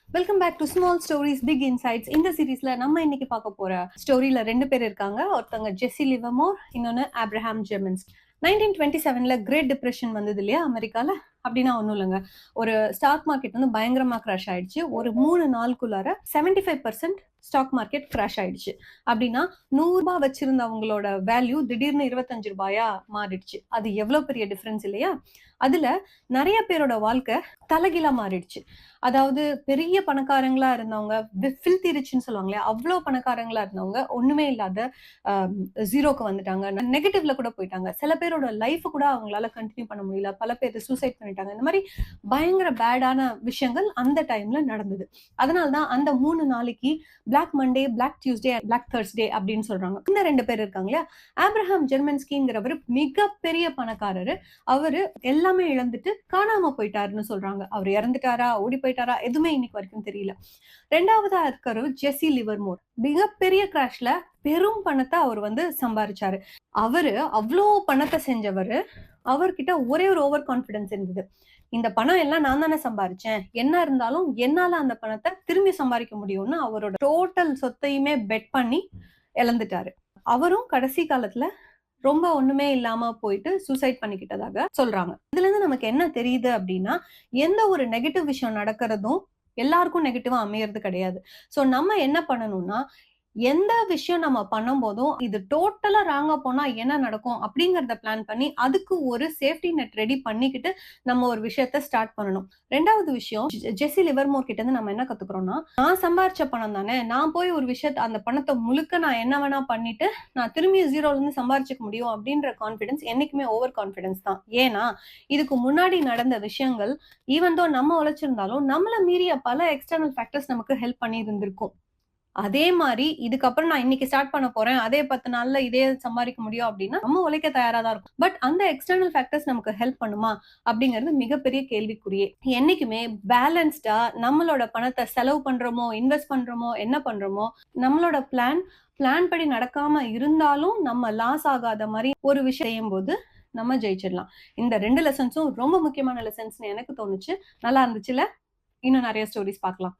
Welcome back to small stories big insights. இந்த சீரீஸ்ல நம்ம இன்னைக்கு பார்க்க போற ஸ்டோரியில 2 பேர் இருக்காங்க. ஒருத்தவங்க ஜெஸ்ஸி லிவர்மோர், இன்னொன்னு ஆப்ரஹாம் ஜெர்மன்ஸ்கி. 1927ல கிரேட் டிப்ரெஷன் வந்தது இல்லையா அமெரிக்கால. அப்படின்னா ஒன்றும் இல்லைங்க. ஒரு ஸ்டாக் மார்க்கெட் வந்து பயங்கரமா கிராஷ் ஆயிடுச்சு. ஒரு 3 நாளுக்குள்ளார 75% ஸ்டாக் மார்க்கெட் கிராஷ் ஆயிடுச்சு. அப்படின்னா ₹100 வச்சிருந்தவங்களோட வேல்யூ திடீர்னு ₹25 மாறிடுச்சு. அது எவ்வளவு பெரிய டிஃபரன்ஸ் இல்லையா? அதுல நிறைய பேரோட வாழ்க்கை தலைகீழா மாறிடுச்சு. அதாவது பெரிய பணக்காரங்களா இருந்தவங்க, ஃபில்தி ரிச்ன்னு சொல்லுவாங்க இல்லையா? அவ்ளோ பணக்காரங்களா இருந்தவங்க ஒண்ணுமே இல்லாத ஜீரோக்கு வந்துட்டாங்க. நெகட்டிவ்ல கூட போயிட்டாங்க. சில பேரோட லைஃப் கூட அவங்களால கன்டின்யூ பண்ண முடியல. பல பேர் சூசைட் பண்ணிட்டாங்க. இந்த மாதிரி பயங்கர பேடான விஷயங்கள் அந்த டைம்ல நடந்தது. அதனால தான் அந்த 3 நாளைக்கு black Monday, black Tuesday, black Thursday அப்படின்னு சொல்றாங்க. இந்த 2 பேர் இருக்காங்க இல்லையா? ஆப்ரஹாம் ஜெர்மன்ஸ்கிங்கிறவர் மிகப்பெரிய பணக்காரரு. அவரு எல்லாமே இழந்துட்டு காணாம போயிட்டாருன்னு சொல்றாங்க. அவர் இறந்துட்டாரா, ஓடி போயிட்டாரா, எதுவுமே இன்னைக்கு வரைக்கும் தெரியல. 2வதா இருக்கிறவர் ஜெஸ்ஸி லிவர்மோர். மிகப்பெரிய கிராஷ்ல பெரும் பணத்தை அவர் வந்து சம்பாரிச்சாரு. அவரு அவ்வளோ பணத்தை செஞ்சவரு. அவர்கிட்ட ஒரே ஒரு ஓவர் கான்பிடன்ஸ் இருந்தது. இந்த பணம் எல்லாம் நான் தானே சம்பாரிச்சேன். என்ன இருந்தாலும் என்னால அந்த பணத்தை திரும்பி சம்பாதிக்க முடியும்னு அவரோட டோட்டல் சொத்தையுமே பெட் பண்ணி இழந்துட்டாரு. அவரும் கடைசி காலத்துல ரொம்ப ஒண்ணுமே இல்லாம போயிட்டு சூசைட் பண்ணிக்கிட்டதாக சொல்றாங்க. இதுல இருந்து நமக்கு என்ன தெரியுது அப்படின்னா, எந்த ஒரு நெகட்டிவ் விஷயம் நடக்கிறதும் எல்லாருக்கும் நெகட்டிவா அமையறது கிடையாது. சோ நம்ம என்ன பண்ணணும்னா, எந்த விஷயம் நம்ம பண்ணும்போதும் இது டோட்டலா ராங்கா போனா என்ன நடக்கும் அப்படிங்கறத பிளான் பண்ணி அதுக்கு ஒரு சேஃப்டி நெட் ரெடி பண்ணிக்கிட்டு நம்ம ஒரு விஷயத்த ஸ்டார்ட் பண்ணணும். 2வது விஷயம், ஜெஸ்ஸி லிவர்மோர் கிட்ட இருந்து நம்ம என்ன கத்துக்கிறோம்னா, நான் சம்பாரிச்ச பணம் தானே, நான் போய் ஒரு விஷயத்த அந்த பணத்தை முழுக்க நான் என்ன வேணா பண்ணிட்டு நான் திரும்பி ஜீரோல இருந்து சம்பாரிச்சுக்க முடியும் அப்படின்ற கான்பிடன்ஸ் என்னைக்குமே ஓவர் கான்பிடன்ஸ் தான். ஏன்னா இதுக்கு முன்னாடி நடந்த விஷயங்கள் ஈவன் தோ நம்ம உழைச்சிருந்தாலும் நம்மள மீறிய பல எக்ஸ்டர்னல் ஃபேக்டர்ஸ் நமக்கு ஹெல்ப் பண்ணி இருந்திருக்கும். அதே மாரி இதுக்கப்புறம் நான் இன்னைக்கு ஸ்டார்ட் பண்ண போறேன். அதே 10 நாள்ல இதே சம்பாரிக்க முடியும் அப்டின்னா, நம்ம உழைக்க தயாரா தான் இருக்கும். பட் அந்த எக்ஸ்டர்னல் ஃபேக்டர்ஸ் நமக்கு ஹெல்ப் பண்ணுமா? அப்டிங்கிறது மிகப்பெரிய கேள்விக்குறியே. என்னைக்குமே பேலன்ஸ்டா நம்மளோட பணத்த செலவு பண்றோமோ, இன்வெஸ்ட் பண்றோமோ, என்ன பண்றோமோ, நம்மளோட பிளான் படி நடக்காம இருந்தாலும் நம்ம லாஸ் ஆகாத மாரி ஒரு விஷயம் செய்யும்போது நம்ம ஜெயிச்சிடலாம். இந்த 2 லெசன்ஸும் ரொம்ப முக்கியமான லெசன்ஸ்னு எனக்கு தோணுச்சு. நல்லா இருந்துச்சுல்ல? இன்னும் நெறைய ஸ்டோரீஸ் பார்க்கலாம்.